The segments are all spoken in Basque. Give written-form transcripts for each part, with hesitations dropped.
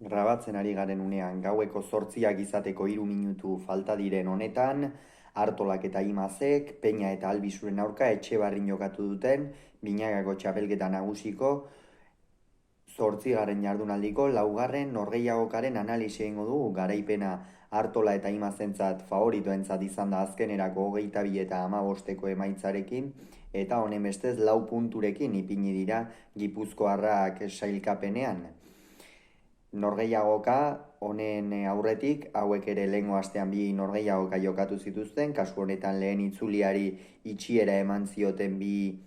Grabatzen ari garen unean, gaueko 8 izateko 3 minutu falta diren honetan, Artolak eta Imazek, Peña eta Albisuren aurka Etxebarrin jokatu duten, Binagako txapelketa nagusiko, 8. jardunaldiko, 4. norgehiagokaren analisi egingo dugu, garaipena Artola eta Imazentzat favoritoentzat izan da azkenerako 22 eta 15 emaitzarekin, eta honen bestez 4 punturekin ipini dira Gipuzkoarrak sailkapenean. Norgehiagoka honen aurretik, hauek ere lehengo astean bi norgehiagoka jokatu zituzten, kasu honetan lehen itzuliari itxiera eman zioten bi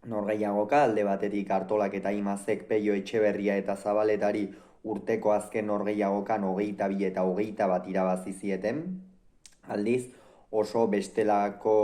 norgehiagoka, alde batetik Artolak eta Imazek Peio Etxeberria eta Zabaletari urteko azken norgehiagokan 22 eta 21 irabazi zieten. Aldiz, oso bestelako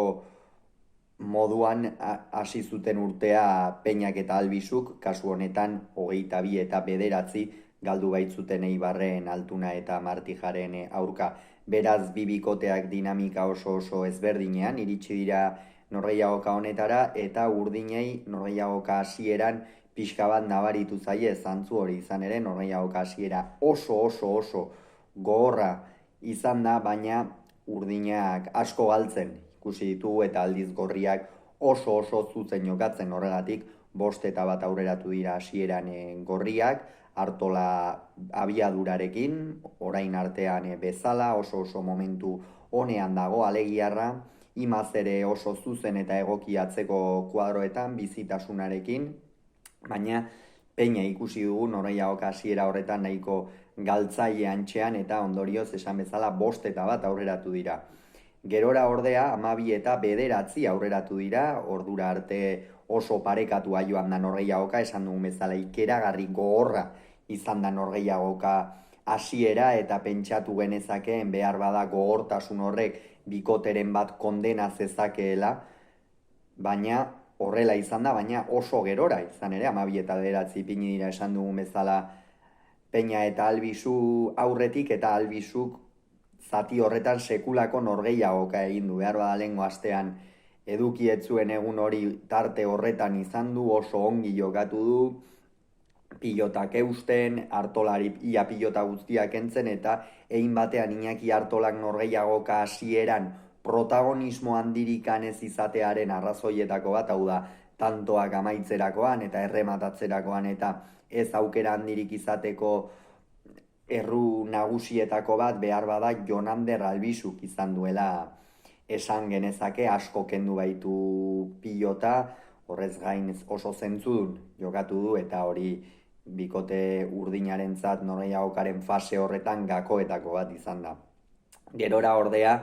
moduan hasi zuten urtea Peñak eta Albisuk, kasu honetan 22 eta 9 galdu baitzuten Eibarren, Altuna eta Martijaren aurka. Beraz, bi bikoteak dinamika oso ezberdinean iritsi dira norgehiagoka honetara, eta urdinei norgehiagoka hasieran pixka bat nabaritu zaie zantzu hori izan ere, norgehiagoka hasiera oso gogorra izan da, baina urdinak asko galtzen ikusi ditugu eta aldiz gorriak oso zuzen jokatzen, horregatik 5 eta 1 aurreratu dira hasieran gorriak, Artola abiadurarekin, orain artean bezala, oso momentu honean dago alegiarra, Imaz ere oso zuzen eta egoki atzeko kuadroetan, bizitasunarekin, baina Peña ikusi dugu norgehiagoka hasiera horretan nahiko galtzaile antxean, eta ondorioz esan bezala 5 eta 1 aurreratu dira. Gerora ordea 12 eta 9 aurreratu dira, ordura arte oso parekatu joan da norgehiagoka, esan dugun bezala ikeragarri gogorra izan da norgehiagoka hasiera, eta pentsatu genezakeen behar bada gogortasun horrek bikoteren bat kondena zezakeela, baina horrela izan da, baina oso gerora izan ere, 12 eta 9 ipini dira esan dugun bezala Peña eta Albisu aurretik, eta Albisuk zati horretan sekulako norgehiagoka egin du, behar bada lehengo astean eduki ez zuen egun hori tarte horretan izan du, oso ongi jokatu du, pilotak eusten, Artolari ia pilota guztiak entzen, eta egin batean Iñaki Artolak norgehiagoka hasieran protagonismo handirikan ez izatearen arrazoietako bat, hau da, tantoak amaitzerakoan eta errematatzerakoan, eta ez aukera handirik izateko erru nagusietako bat behar bada Jonander Albisuk izan duela esan genezake, asko kendu baitu pilota, horrez gain oso zentzudun jokatu du, eta hori bikote urdinarentzat norgehiagokaren fase horretan gakoetako bat izan da. Gerora ordea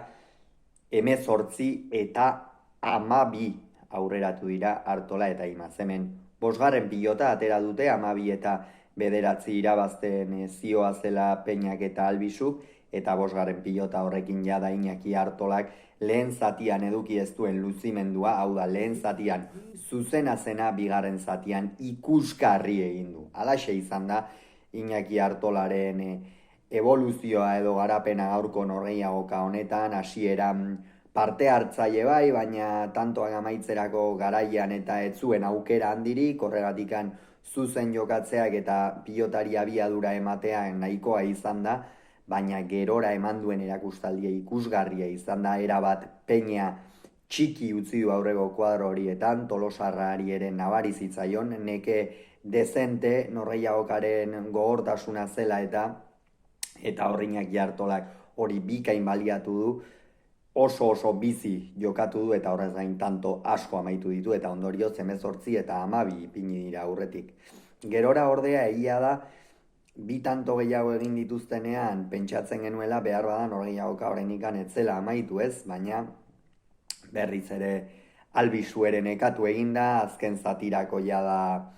18 eta 12 aurreratu dira Artola eta Imaz. Hemen 5. pilota atera dute, 12 eta 9 irabazten zioa zela Peñak eta Albisuk, eta 5. pilota horrekin jada Iñaki Artolak lehen zatian eduki ez duen luzimendua, hau da, lehen zatian zuzena zena, bigarren zatian ikusgarri egin du. Halaxe izan da Iñaki Artolaren evoluzioa edo garapena gaurko norgehiagoka honetan, hasieran parte hartzaile bai, baina tantoak amaitzerako garaian eta ez zuen aukera handirik, horregatikan zuzen jokatzeak eta pilotari abiadura ematean nahikoa izan da, baina gerora eman duen erakustaldia ikusgarria izan da, erabat Peña txiki utzi du aurreko kuadro horietan, Tolosarrari ere nabari zitzaion, neke dezente norgehiagokaren gogortasuna zela, eta horreinak Artolak hori bikain baliatu du, oso bizi jokatu du, eta horrez gain tanto asko amaitu ditu, eta ondorioz 18 eta 12 ipini dira aurretik. Gerora ordea egia da, bi tanto gehiago egin dituztenean pentsatzen genuela behar bada norgehiagoka oraindikan etzela amaitu, ez, baina berriz ere Albisu ere nekatu eginda, azken zatirako jada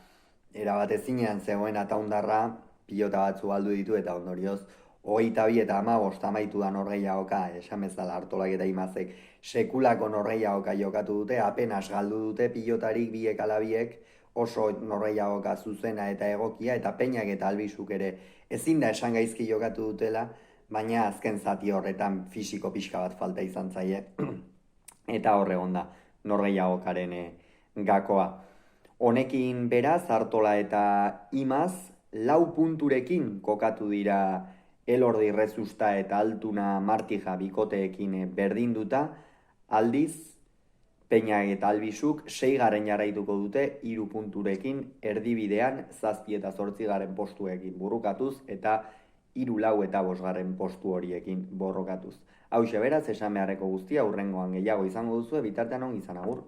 erabat ezinean zegoen ataundarra pilota batzu galdu ditu, eta ondorioz 22 eta 15 amaitu da norgehiagoka, esan bezala Artolak eta Imazek sekulako norgehiagoka jokatu dute, apenas galdu dute pilotarik biek alabiek, oso norgehiagoka zuzena eta egokia, eta Peñak eta Albisuk ere ezin da esan gaizki jokatu dutela, baina azken zati horretan fisiko pixka bat falta izan zaie, eta horregon da norgehiagokaren gakoa. Honekin beraz, Artola eta Imaz 4 punturekin kokatu dira Elordi Rezusta eta Altuna Martija bikoteekin berdinduta, aldiz Peña eta Albizuk 6. jarraituko dute 3 punturekin erdibidean 7 eta 8. postuekin burrukatuz eta 3, 4 eta 5. postu horiekin borrokatuz. Hauxe beraz, esan beharreko guztia hurrengoan gehiago izango duzu, bitartean ongi izan agur.